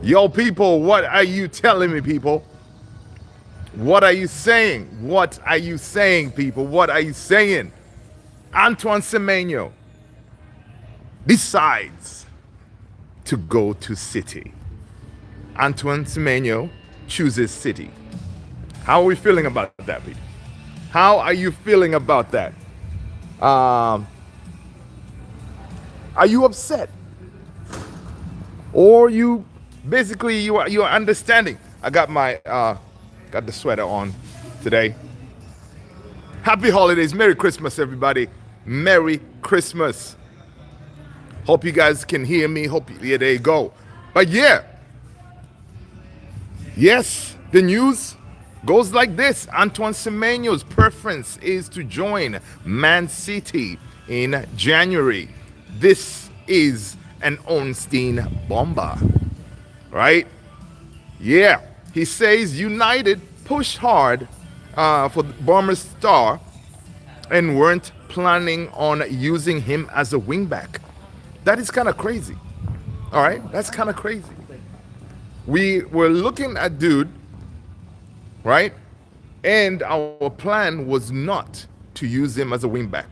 Yo, people, what are you telling me, people? What are you saying? What are you saying, people? What are you saying? Antoine Semenyo decides to go to City. Antoine Semenyo chooses City. How are we feeling about that, people? How are you feeling about that? Um, are you upset, or you basically you are understanding? I got my got the sweater on today. Happy holidays, Merry Christmas, everybody. Merry Christmas. Hope you guys can hear me. Hope yeah, there you go. But yeah, yes, the news goes like this. Antoine Semenyo's preference is to join Man City in January. This is an Ornstein bomber, right? Yeah, he says United pushed hard for Bournemouth star and weren't planning on using him as a wingback. That is kind of crazy. All right, that's kind of crazy. We were looking at dude, right? And our plan was not to use him as a wingback,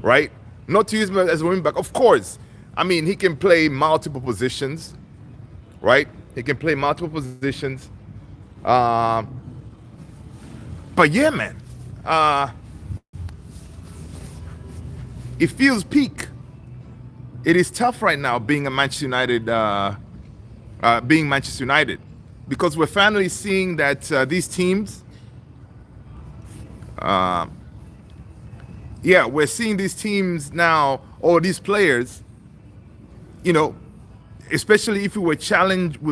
right? Not to use him as a wingback. Of course, I mean, he can play multiple positions, right? He can play multiple positions. But yeah, man, it feels peak. It is tough right now being a Manchester United, being Manchester United, because we're finally seeing that these teams, yeah, we're seeing these teams now, or these players, you know, especially if we're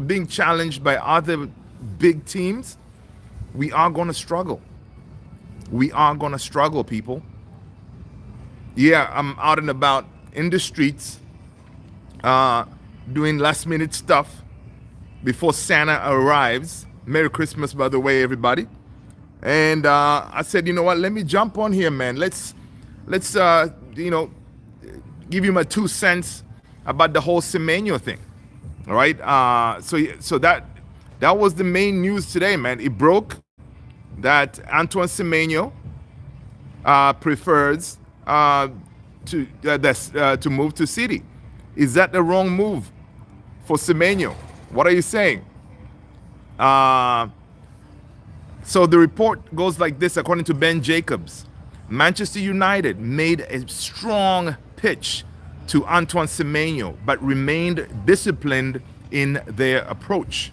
being challenged by other big teams, we are going to struggle. We are going to struggle, people. Yeah, I'm out and about in the streets, doing last minute stuff before Santa arrives. Merry Christmas, by the way, everybody. And I said, you know what? Let me jump on here, man. Let's you know, give you my 2 cents about the whole Semenyo thing. All right. So that was the main news today, man. It broke that Antoine Semenyo prefers to move to City. Is that the wrong move for Semenyo? What are you saying? So the report goes like this, according to Ben Jacobs. Manchester United made a strong pitch to Antoine Semenyo, but remained disciplined in their approach.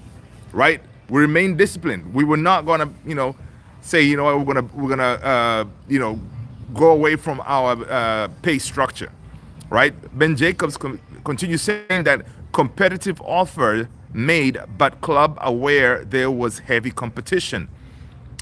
Right? We remained disciplined. We were not gonna, you know, say, you know, we're gonna, you know, go away from our pay structure. Right? Ben Jacobs continues saying that competitive offer made, but club aware there was heavy competition.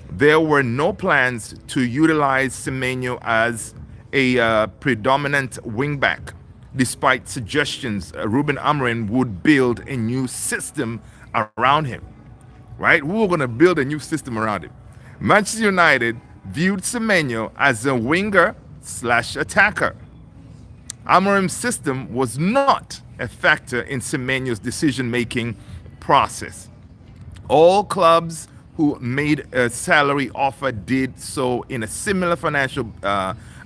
There were no plans to utilize Semenyo as a predominant wingback, despite suggestions Ruben Amorim would build a new system around him. Right? We were going to build a new system around him. Manchester United viewed Semenyo as a winger/attacker. Amorim's system was not a factor in Semenyo's decision-making process. All clubs who made a salary offer did so in a similar financial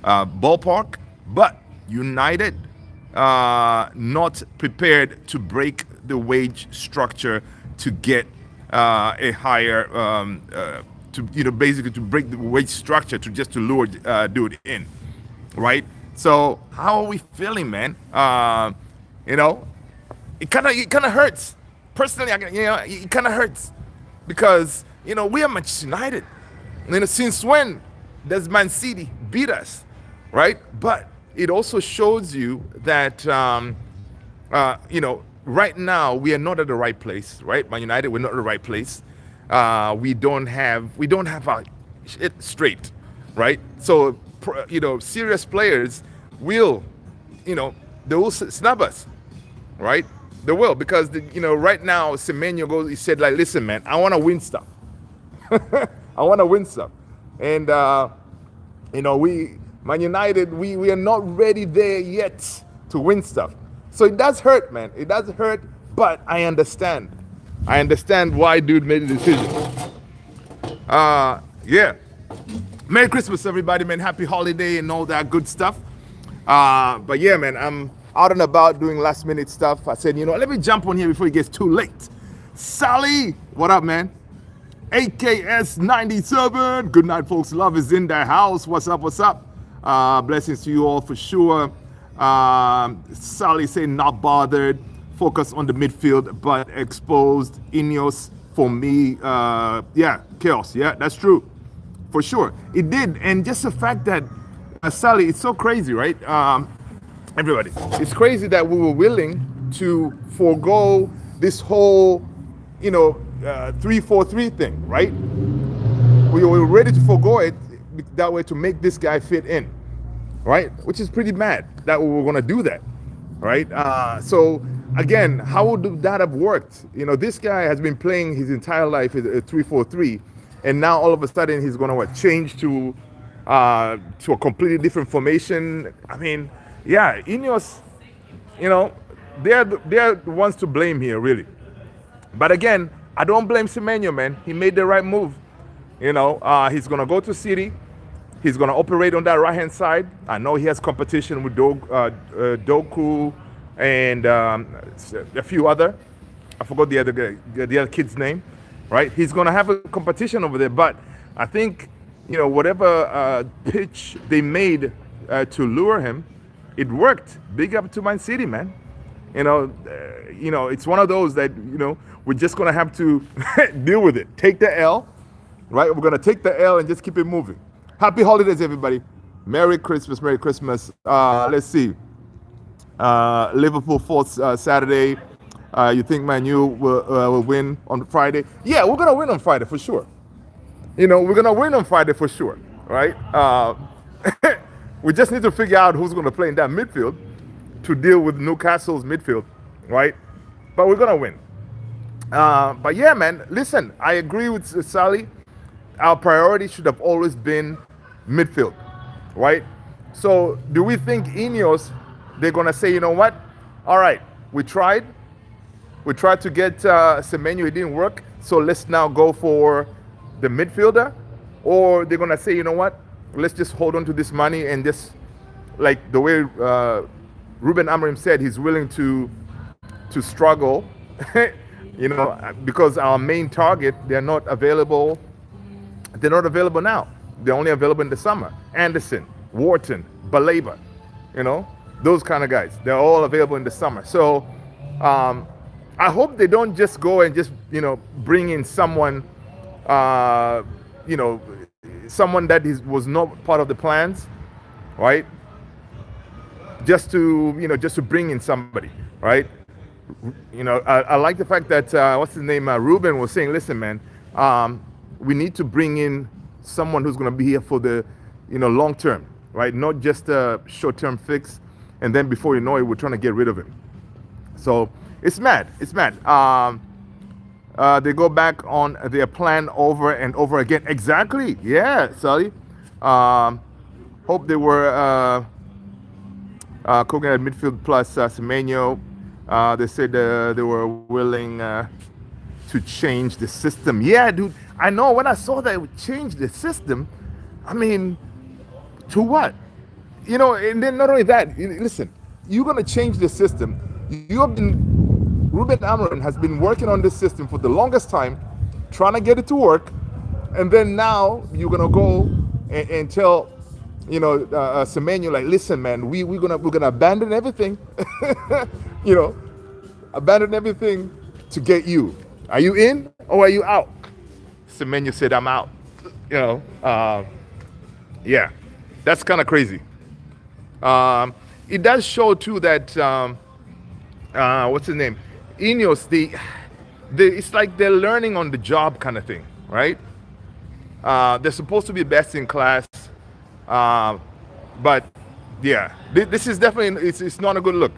ballpark, but United not prepared to break the wage structure to get a higher, to, you know, basically to break the wage structure to lure dude in, right? So how are we feeling, man? You know, it kind of hurts. Personally, you know, it kind of hurts because, you know, we are Manchester United. You know, since when does Man City beat us, right? But it also shows you that, you know, right now we are not at the right place, right? Man United, we're not at the right place. We don't have our shit straight, right? So, you know, serious players will, you know, they will snub us, right? They will, because you know, right now Semenyo goes. He said, like, listen, man, I want to win stuff. I want to win stuff, and you know, Man United, we are not ready there yet to win stuff. So it does hurt, man. It does hurt But I understand. I understand why dude made the decision. Yeah. Merry Christmas, everybody, man. Happy holiday and all that good stuff. But yeah, man, I'm out and about doing last minute stuff. I said, let me jump on here before it gets too late. Sally, what up, man? AKS 97. Good night, folks. Love is in the house. What's up? What's up? Blessings to you all for sure. Sally saying not bothered. Focus on the midfield, but exposed Ineos for me. Yeah, chaos. Yeah, that's true. For sure. It did. And just the fact that, Sally, it's so crazy, right? Everybody, it's crazy that we were willing to forego this whole, 3-4-3 thing, right? We were ready to forego it that way to make this guy fit in, right? Which is pretty mad that we were going to do that, right? So again, how would that have worked? This guy has been playing his entire life at 3-4-3, and now all of a sudden he's going to change to a completely different formation. I mean, yeah, Ineos, they're the ones to blame here, really. But again, I don't blame Semenyo, man. He made the right move. He's going to go to City. He's going to operate on that right-hand side. I know he has competition with Doku and a few other. I forgot the other kid's name, right? He's going to have a competition over there. But I think, whatever pitch they made to lure him, it worked. Big up to Man City, man. It's one of those that, we're just going to have to deal with it. Take the L, right? We're going to take the L and just keep it moving. Happy holidays, everybody. Merry Christmas, Merry Christmas. Let's see. Liverpool fought Saturday. You think Man U will win on Friday? Yeah, we're going to win on Friday for sure. We're going to win on Friday for sure, right? We just need to figure out who's going to play in that midfield to deal with Newcastle's midfield, right? But we're going to win. But yeah, man, listen, I agree with Sally. Our priority should have always been midfield, right? So do we think Ineos, they're going to say, you know what? All right, we tried. We tried to get Semenyo, it didn't work. So let's now go for the midfielder. Or they're going to say, you know what? Let's just hold on to this money and just, like the way Ruben Amorim said, he's willing to struggle, because our main target, they're not available. They're not available now. They're only available in the summer. Anderson, Wharton, Baleba, those kind of guys. They're all available in the summer. So I hope they don't just go and just, bring in someone, someone that was not part of the plans, right? Just to bring in somebody, right? I like the fact that, what's his name? Ruben was saying, listen, man, we need to bring in someone who's going to be here for the, long term, right? Not just a short-term fix. And then before you know it, we're trying to get rid of him. So it's mad. It's mad. They go back on their plan over and over again. Exactly. Yeah, Sully. Hope they were cooking at midfield plus Semenyo. They said they were willing to change the system. Yeah, dude. I know when I saw that it would change the system, I mean, to what? And then not only that, listen, you're going to change the system. Ruben Amorim has been working on this system for the longest time, trying to get it to work. And then now you're going to go and tell, Semenyo, like, listen, man, we're gonna abandon everything, abandon everything to get you. Are you in or are you out? Semenyo said, I'm out. Yeah, that's kind of crazy. It does show too that what's his name, Ineos. It's like they're learning on the job kind of thing, right? They're supposed to be best in class, but yeah, this is definitely it's not a good look.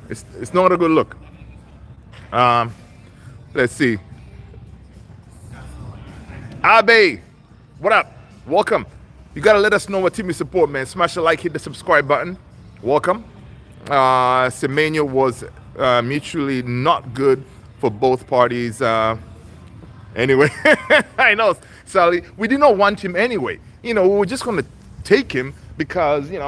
It's not a good look. Let's see. Abe, what up? Welcome. You gotta let us know what team you support, man. Smash the like, hit the subscribe button. Welcome. Semenyo was mutually not good for both parties. Anyway, I know, Sally, we did not want him anyway. We were just going to take him because, it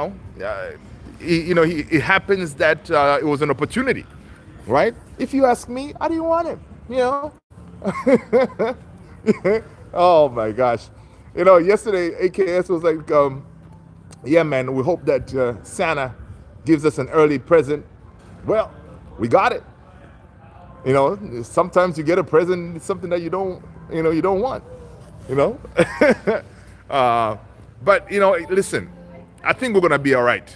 happens that it was an opportunity, right? If you ask me, I didn't want him. Oh my gosh. Yesterday, AKS was like, yeah, man, we hope that Santa gives us an early present. Well, we got it. Sometimes you get a present, it's something that you don't want. you know. But listen, I think we're gonna be all right.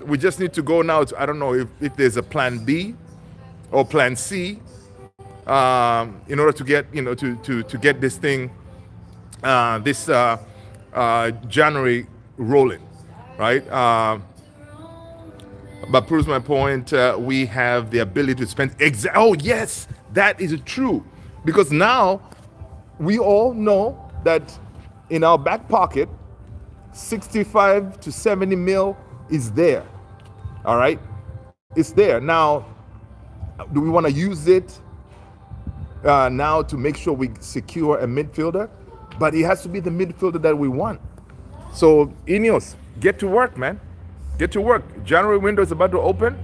We just need to go now. I don't know if there's a plan B or plan C in order to get to get this thing this January rolling, right? But proves my point. We have the ability to spend. Oh yes, that is true, because now we all know that in our back pocket, 65 to 70 mil is there. All right, it's there now. Do we want to use it now to make sure we secure a midfielder? But it has to be the midfielder that we want. So Ineos, get to work, man. Get to work. January window is about to open.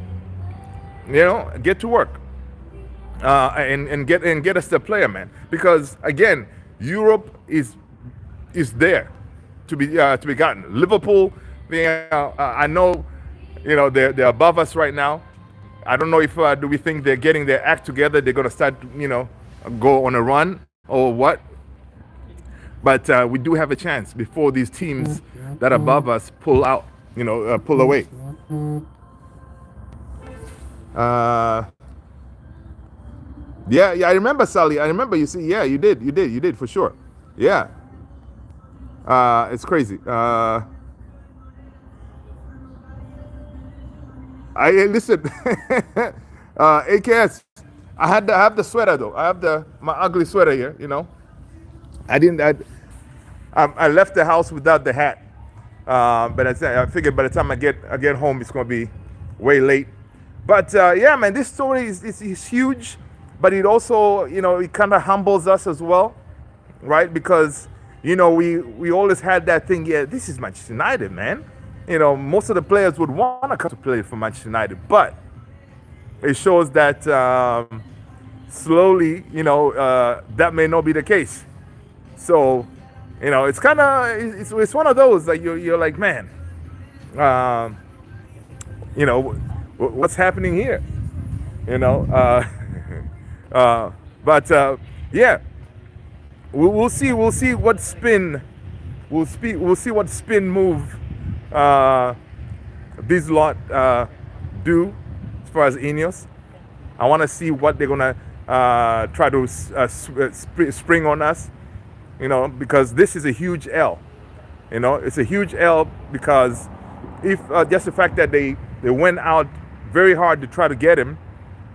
Get to work and get us the player, man. Because again, Europe is there to be gotten. Liverpool, I know, they're above us right now. I don't know if do we think they're getting their act together? They're gonna start, go on a run or what? But we do have a chance before these teams that are above us pull out, pull away. Yeah, I remember, Sally. I remember you see. Yeah, you did for sure. Yeah. It's crazy. I listen. AKS. I have the sweater though. I have my ugly sweater here. I left the house without the hat. But I figured by the time I get home, it's gonna be way late. But yeah, man, this story is huge. But it also, it kind of humbles us as well, right? Because we always had that thing. Yeah, this is Manchester United, man. Most of the players would want to come to play for Manchester United, but it shows that slowly, that may not be the case. So, it's kind of it's one of those like you're like, man, what's happening here, but yeah, we'll see what spin what spin move these lot do as far as Ineos. I want to see what they're gonna try to spring on us. Because this is a huge L. It's a huge L because if just the fact that they went out very hard to try to get him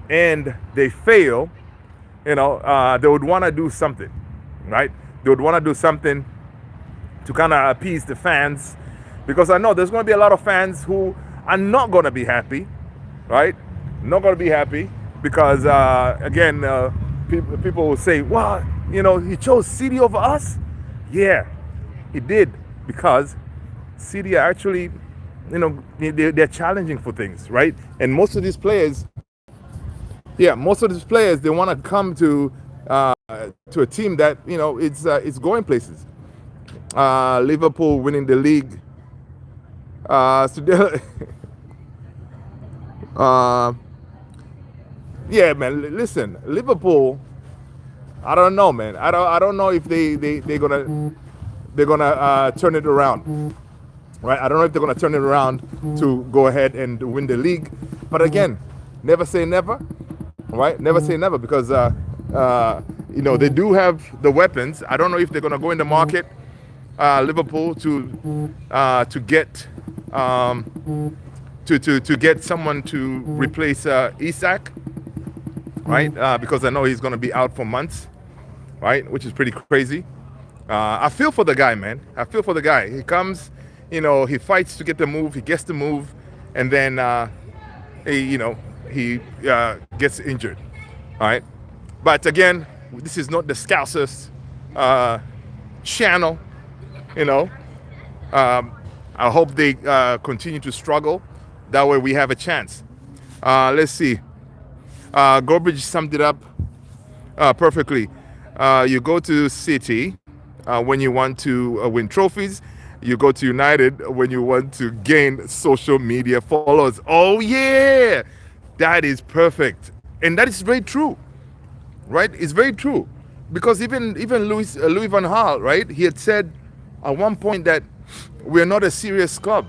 and they fail, they would want to do something, right? They would want to do something to kind of appease the fans, because I know there's going to be a lot of fans who are not going to be happy, right? Not going to be happy because, again, people will say, well, he chose City over us. Yeah, he did, because City are actually, they're challenging for things, right? And most of these players, they want to come to a team that it's going places. Liverpool winning the league. Yeah, man. Listen, Liverpool. I don't know, man. I don't know if they're gonna turn it around, right? I don't know if they're gonna turn it around to go ahead and win the league. But again, never say never, right? Never say never, because they do have the weapons. I don't know if they're gonna go in the market, Liverpool, to get to get someone to replace Isak. Right, because I know he's going to be out for months, right? Which is pretty crazy. I feel for the guy, man. I feel for the guy. He comes, he fights to get the move. He gets the move, and then, he gets injured. All right. But again, this is not the Scousers channel. You know, I hope they continue to struggle. That way we have a chance. Let's see. Gorbridge summed it up perfectly. You go to City when you want to win trophies. You go to United when you want to gain social media followers. Oh yeah, that is perfect, and that is very true, right? It's very true, because even Louis van Gaal, right? He had said at one point that we're not a serious club,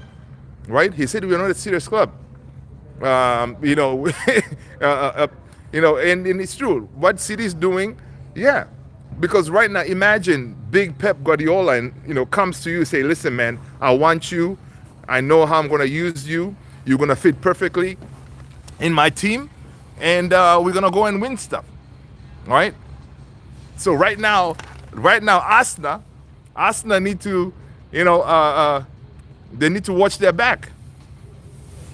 right? He said we're not a serious club. You know, you know, and it's true. What City is doing, yeah, because right now, imagine big Pep Guardiola, and you know, comes to you and say, "Listen, man, I want you. I know how I'm going to use you. You're going to fit perfectly in my team, and we're going to go and win stuff." All right. So right now, Arsenal need to, you know, they need to watch their back.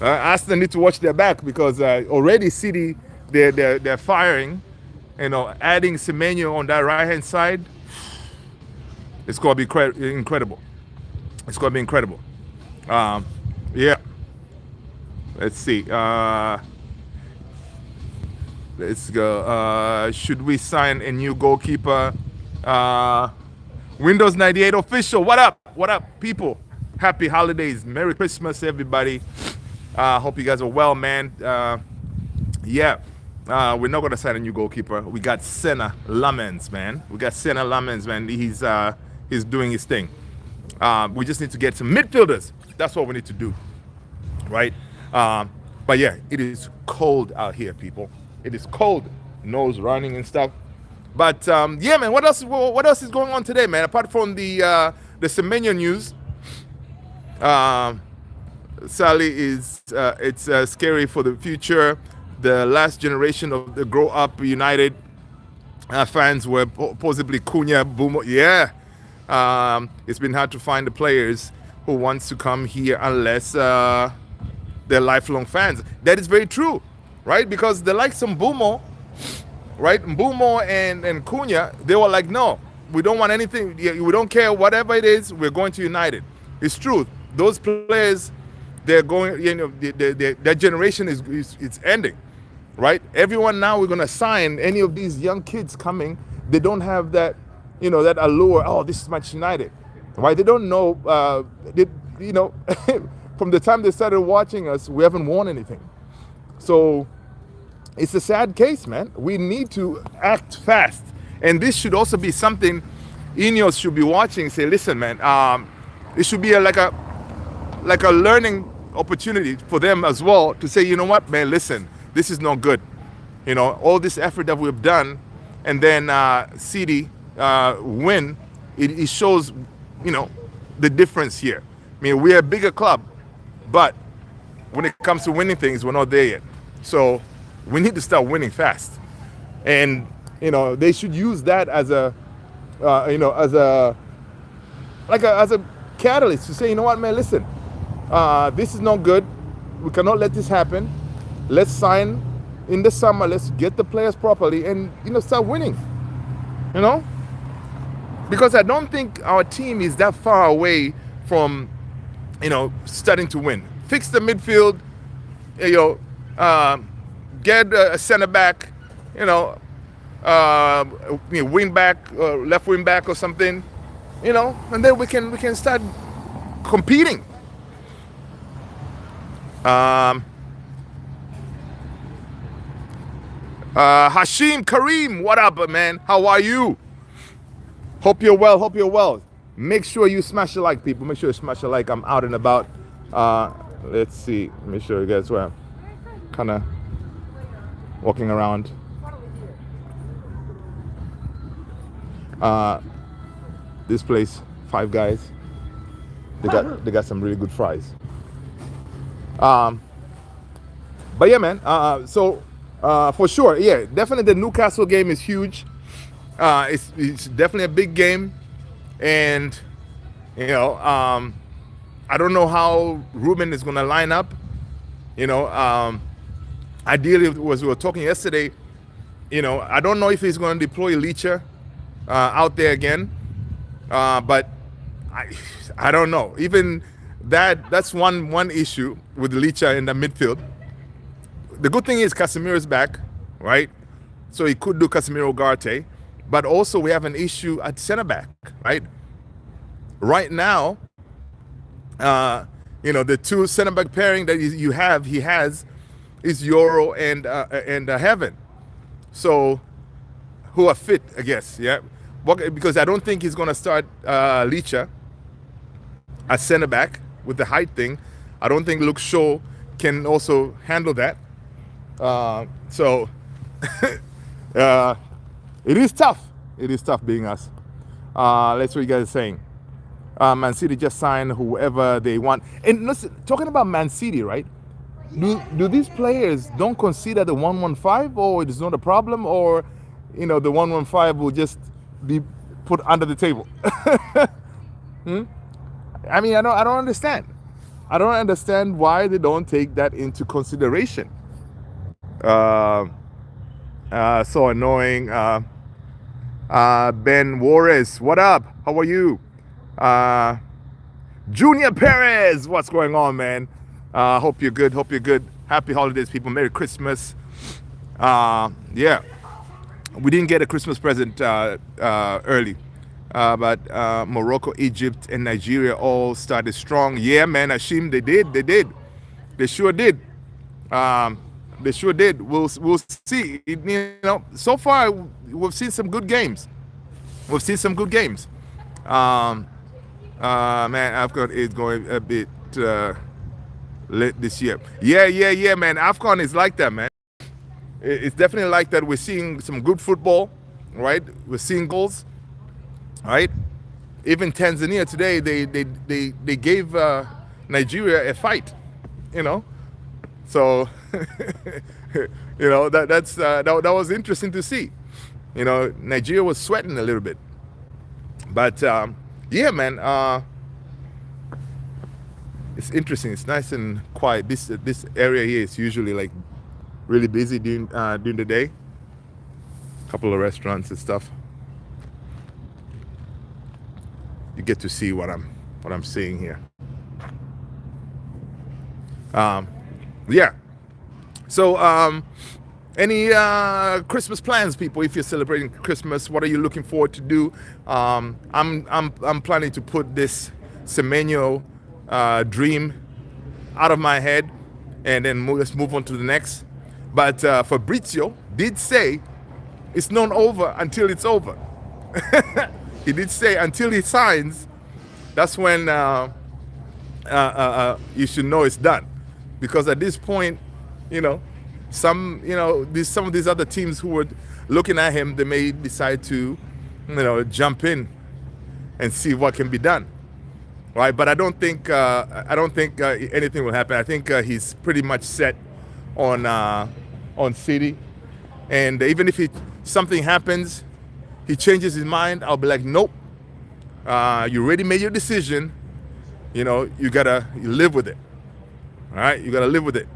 Arsenal need to watch their back, because already City, they're firing, you know, adding Semenyo on that right hand side. It's going to be incredible. It's going to be incredible. Yeah. Let's see. Let's go. Should we sign a new goalkeeper? Windows 98 official. What up? What up, people? Happy holidays. Merry Christmas, everybody. Hope you guys are well, man. Yeah. We're not going to sign a new goalkeeper. We got Senna Lamens, man. He's doing his thing. We just need to get some midfielders. That's what we need to do, right? But yeah, it is cold out here, people. It is cold. Nose running and stuff. But yeah, man. What else is going on today, man? Apart from the Semenyo news, Sally is it's scary for the future. The last generation of the Grow Up United fans were possibly Cunha, Bumo. Yeah, it's been hard to find the players who wants to come here unless they're lifelong fans. That is very true, right? Because the likes of Bumo, right? Mbumo and Cunha, they were like, no, we don't want anything. We don't care whatever it is. We're going to United. It's true. Those players, they're going. You know, their generation is ending, right? Everyone now, we're gonna sign any of these young kids coming. They don't have that, you know, that allure. Oh, this is Manchester United, right? They don't know. You know, from the time they started watching us, we haven't won anything. So it's a sad case, man. We need to act fast, and this should also be something Ineos should be watching. Say, listen, man. It should be like a learning opportunity for them as well to say, you know what, man, listen, this is not good. You know, all this effort that we've done, and then City win, it shows, you know, the difference here. I mean, we're a bigger club, but when it comes to winning things, we're not there yet. So we need to start winning fast. And, you know, they should use that as a, you know, as a catalyst to say, you know what, man, listen, this is not good. We cannot let this happen. Let's sign in the summer. Let's get the players properly and, you know, start winning. You know? Because I don't think our team is that far away from, you know, starting to win. Fix the midfield, you know, get a center back, you know, wing back, left wing back or something, you know, and then we can start competing. Hashim Kareem, what up, man? How are you? Hope you're well. Make sure you smash a like, people. Make sure you smash a like. I'm out and about. Let's see. Make sure you guys were kind of walking around. This place, Five Guys. They got some really good fries. But yeah, man. So for sure, yeah, definitely the Newcastle game is huge. It's definitely a big game, and you know, I don't know how Ruben is gonna line up. You know, Ideally, as we were talking yesterday, I don't know if he's going to deploy Licha out there again, but I don't know. Even that's one issue with Licha in the midfield. The good thing is Casemiro's back, right? So he could do Casemiro Ugarte, but also we have an issue at center back, right? Right now, the two center back pairing that he has is Euro and Heaven. So who are fit, I guess, yeah. Because I don't think he's going to start Licha at center back with the height thing. I don't think Luke Shaw can also handle that. So it is tough. It is tough being us. Let's see what you guys are saying. Man City just signed whoever they want. And listen, talking about Man City, right? Do these players don't consider the 115, or it is not a problem, or the 115 will just be put under the table? I mean, I don't understand. I don't understand why they don't take that into consideration. So annoying. Ben Juarez, what up? How are you? Junior Perez, what's going on, man? Hope you're good. Hope you're good. Happy holidays, people. Merry Christmas. Yeah, we didn't get a Christmas present early, but Morocco, Egypt, and Nigeria all started strong. Yeah, man, Ashim, they did. They sure did. They sure did. We'll see. So far we've seen some good games. Man, AFCON is going a bit late this year. Yeah, man. AFCON is like that, man. It's definitely like that. We're seeing some good football, right? We're seeing goals, right? Even Tanzania today, they gave Nigeria a fight, So, that was interesting to see. Nigeria was sweating a little bit, but yeah, man. It's interesting. It's nice and quiet. This area here is usually like really busy during the day. A couple of restaurants and stuff. You get to see what I'm seeing here. Yeah. So, any Christmas plans, people? If you're celebrating Christmas, what are you looking forward to do? I'm planning to put this Semenyo dream out of my head, and then let's move on to the next. But Fabrizio did say it's not over until it's over. He did say until he signs, that's when you should know it's done. Because at this point, some of these other teams who were looking at him, they may decide to, jump in and see what can be done, right? But I don't think anything will happen. I think he's pretty much set on City, and even if something happens, he changes his mind, I'll be like, nope. You already made your decision. You gotta live with it. All right, you gotta live with it.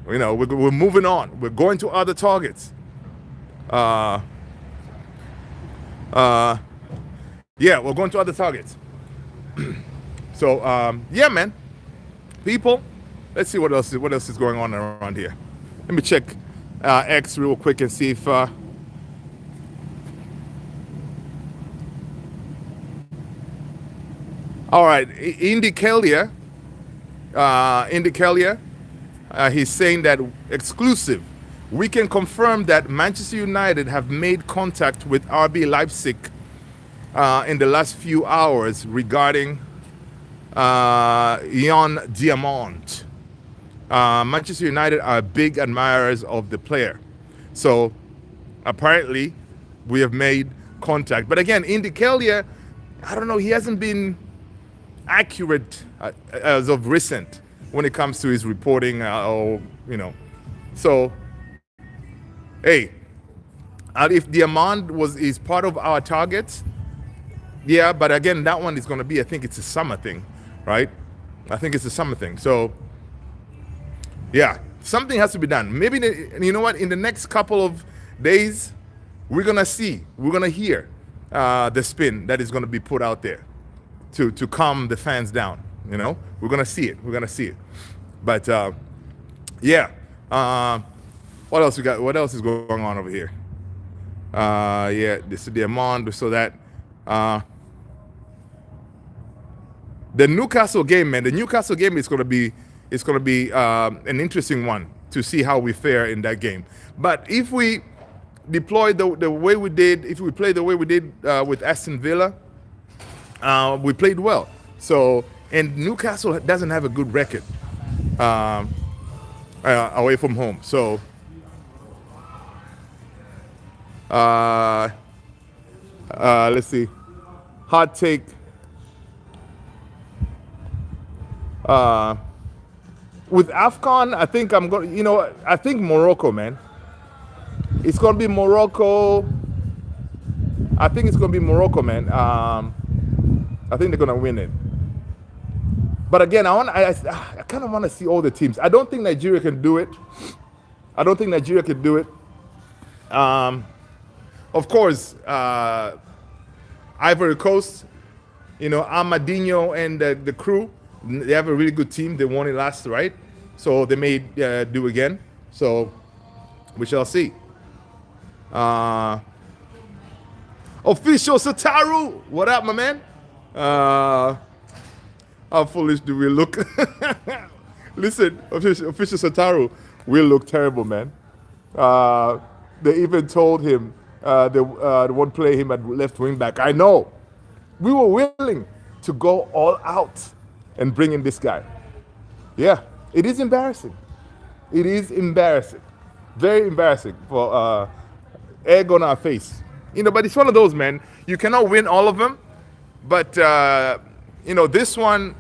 We're moving on. We're going to other targets. Yeah, we're going to other targets. So yeah, man. People, let's see what else is going on around here. Let me check X real quick and see if all right, Indy Kelia, he's saying that exclusive. We can confirm that Manchester United have made contact with RB Leipzig in the last few hours regarding Jan Diamant. Manchester United are big admirers of the player. So apparently we have made contact. But again, Indy Kelia, I don't know, he hasn't been accurate as of recent when it comes to his reporting, So, hey, if Diamond is part of our targets, yeah, but again, that one is going to be, I think it's a summer thing, right? I think it's a summer thing. So, yeah. something has to be done. Maybe you know what? In the next couple of days, we're gonna see, we're gonna hear the spin that is gonna be put out there to calm the fans down. You know, we're gonna see it. We're gonna see it. But yeah. What else we got? What else is going on over here? Yeah, this is the Amond. So that the Newcastle game, man. The Newcastle game is gonna be an interesting one to see how we fare in that game. But if we deploy the way we did, if we play the way we did with Aston Villa, we played well. So, and Newcastle doesn't have a good record away from home. So, let's see. Hot take. With AFCON, I think I'm going. You know, I think Morocco, man. It's gonna be Morocco. I think it's gonna be Morocco, man. I think they're gonna win it. But again, I kind of want to see all the teams. I don't think Nigeria can do it. I don't think Nigeria can do it. Of course, Ivory Coast. You know, Amadinho and the crew. They have a really good team. They won it last, right? So they may do again. So we shall see. Official Sataru, what up, my man? How foolish do we look? Listen, official Sataru, we look terrible, man. They even told him they won't play him at left wing back. I know. We were willing to go all out and bring in this guy. Yeah, it is embarrassing. It is embarrassing. Very embarrassing for egg on our face. You know, but it's one of those, man. You cannot win all of them. But, you know, this one,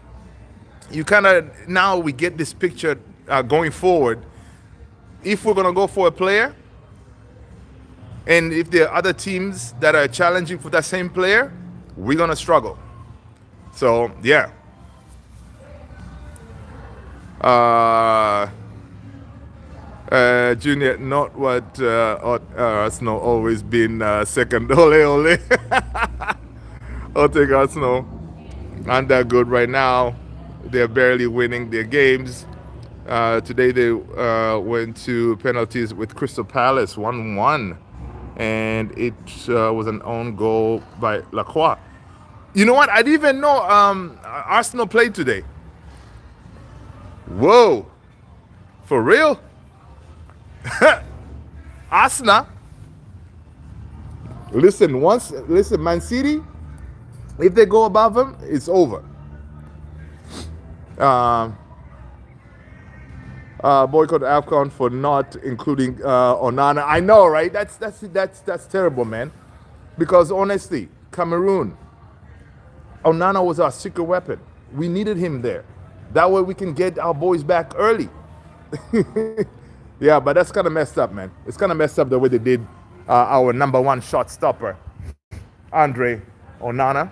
you kind of, now we get this picture going forward. If we're going to go for a player, and if there are other teams that are challenging for that same player, we're going to struggle. So, yeah. Junior, not what Arsenal always been second. Ole, ole. I'll take Arsenal. Aren't that good right now. They're barely winning their games. Today they went to penalties with Crystal Palace, 1-1. And it was an own goal by Lacroix. You know what? I didn't even know Arsenal played today. Whoa. For real? Arsenal. Listen, Man City, if they go above them, it's over. Boycott AFCON for not including Onana. I know, right? That's terrible, man. Because honestly, Cameroon, Onana was our secret weapon. We needed him there. That way we can get our boys back early. Yeah, but that's kind of messed up, man. It's kind of messed up the way they did our number one shot stopper, Andre Onana.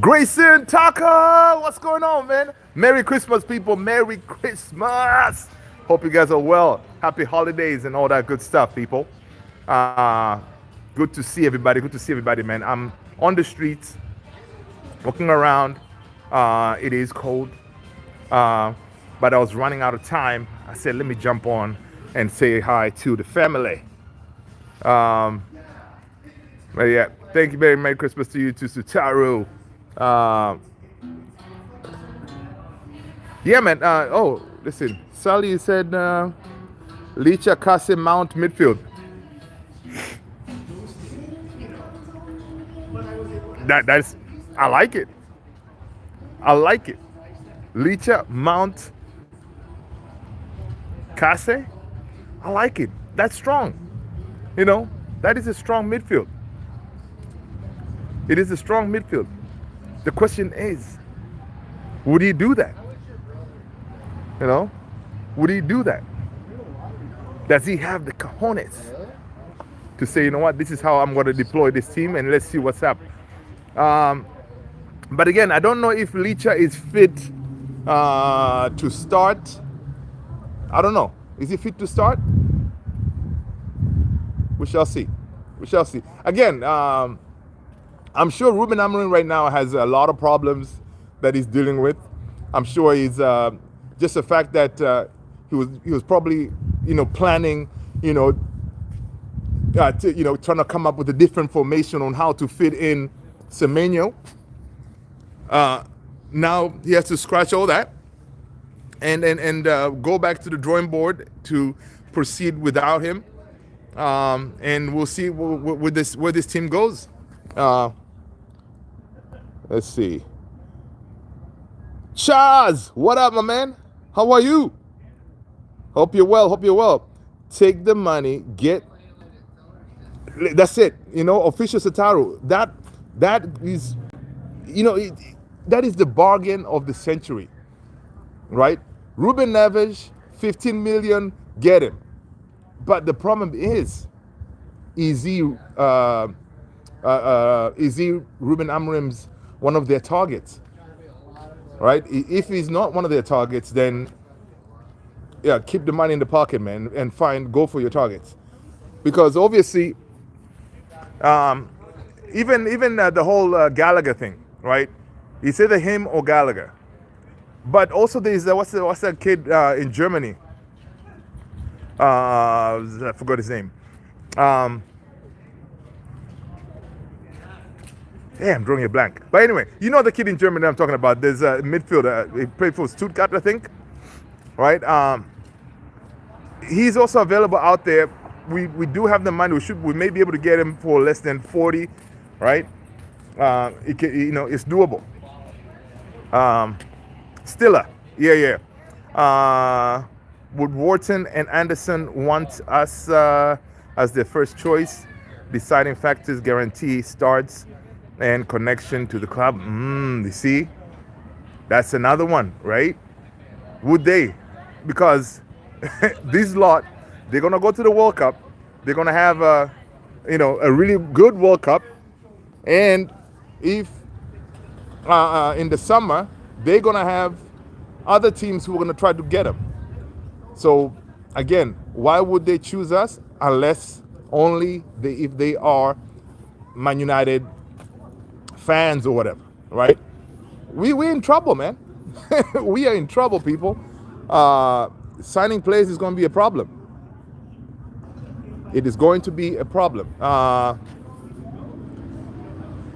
Grayson Tucker, what's going on, man? Merry Christmas, people. Merry Christmas. Hope you guys are well. Happy holidays and all that good stuff, people. Good to see everybody. Good to see everybody, man. I'm on the streets, walking around. It is cold. But I was running out of time. I said, let me jump on and say hi to the family. But yeah, thank you very much. Merry Christmas to you, to Sutaru. Yeah, man. Oh, listen. Sally said, Licha Kase Mount midfield. That's, I like it. I like it. Licha Mount Kase. I like it. That's strong. You know, that is a strong midfield. It is a strong midfield. The question is, would he do that? You know, would he do that? Does he have the cojones to say, you know what, this is how I'm going to deploy this team and let's see what's up. But again, I don't know if Licha is fit to start. I don't know. Is he fit to start? We shall see. We shall see. Again, I'm sure Ruben Amorim right now has a lot of problems that he's dealing with. I'm sure he's just the fact that he was probably planning trying to come up with a different formation on how to fit in Semenyo. Now he has to scratch all that and go back to the drawing board to proceed without him. And we'll see where this team goes. Let's see. Chaz, what up, my man? How are you? Hope you're well. Hope you're well. Take the money. That's it. Official Sataru. That is, that is the bargain of the century, right? Ruben Neves, 15 million, get him. But the problem is he Ruben Amorim's one of their targets, right? If he's not one of their targets, then keep the money in the pocket, man, and go for your targets, because obviously, even the whole Gallagher thing, right? It's either him or Gallagher, but also there's what's that kid in Germany? I forgot his name. I'm drawing a blank. But anyway, the kid in Germany I'm talking about. There's a midfielder. He played for Stuttgart, I think. Right? He's also available out there. We do have the money. We may be able to get him for less than 40. Right? It's doable. Stiller. Yeah. Would Wharton and Anderson want us as their first choice? Deciding factors guarantee starts and connection to the club. You see? That's another one, right? Would they? Because this lot, they're going to go to the World Cup. They're going to have a really good World Cup. And if in the summer, they're going to have other teams who are going to try to get them. So, again, why would they choose us unless only if they are Man United fans or whatever, right? We're in trouble, man. We are in trouble, people. Signing players is going to be a problem. It is going to be a problem.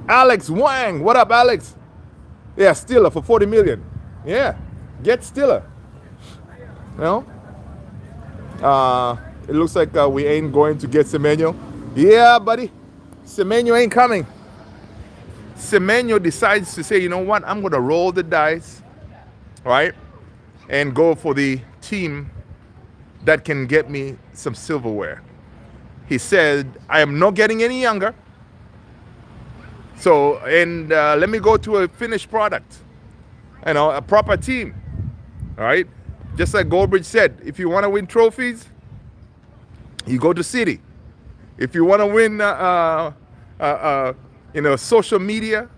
Alex Wang, what up, Alex? Yeah, Stiller for 40 million. Yeah, get Stiller. It looks like we ain't going to get Semenyo. Yeah, buddy. Semenyo ain't coming. Semenyo decides to say, you know what? I'm going to roll the dice, right? And go for the team that can get me some silverware. He said, I am not getting any younger. So, let me go to a finished product. A proper team. All right? Just like Goldbridge said, if you want to win trophies, you go to City. If you want to win, social media,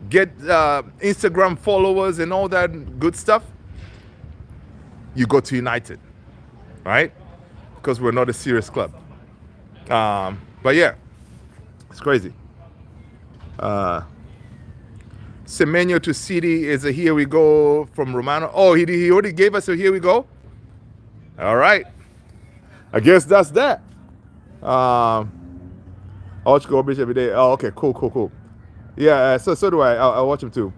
get Instagram followers and all that good stuff, you go to United, right? Because we're not a serious club. But yeah, it's crazy. Semenyo to City is a here we go from Romano. Oh, he already gave us a here we go? All right. I guess that's that. I watch Goldbridge every day. Oh, okay, cool. Yeah, so do I. I'll watch him too.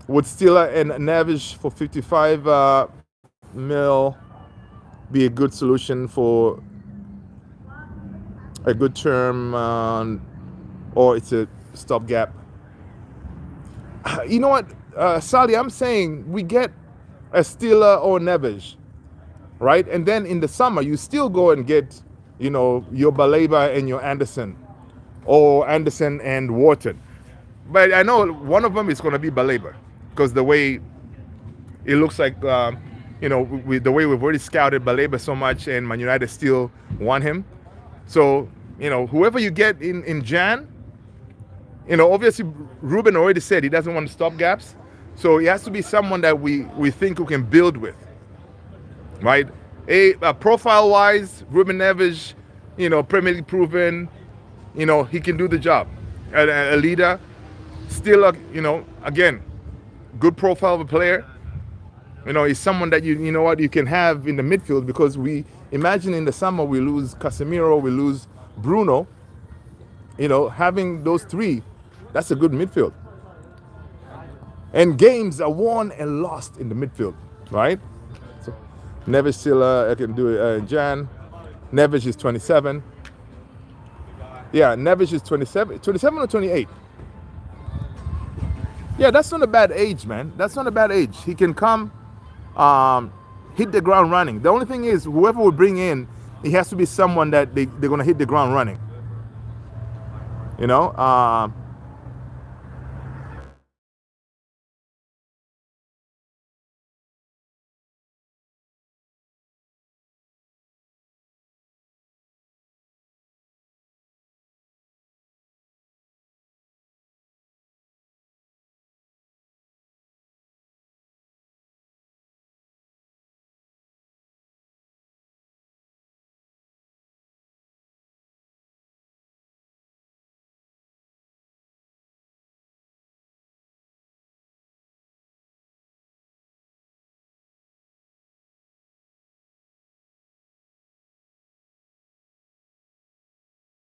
Would Stiller and Neves for 55 mil be a good solution for a good term, or it's a stopgap? You know what, Sally, I'm saying we get a Stiller or Neves, right? And then in the summer, you still go and get, your Baleba and your Anderson, or Anderson and Wharton. But I know one of them is going to be Baleba, because the way it looks like, the way we've already scouted Baleba so much, and Man United still want him. So, whoever you get in Jan, obviously Ruben already said he doesn't want to stop gaps. So he has to be someone that we think we can build with, right? Profile-wise, Ruben Neves, Premier League proven, he can do the job. A leader, still, again, good profile of a player. He's someone that you can have in the midfield, because we imagine in the summer we lose Casemiro, we lose Bruno. Having those three, that's a good midfield. And games are won and lost in the midfield, right? So Neves still, I can do it. Jan, Neves is 27. Yeah, Neves is 27 or 28. Yeah, that's not a bad age, man. That's not a bad age. He can come, hit the ground running. The only thing is, whoever we bring in, it has to be someone that they're going to hit the ground running.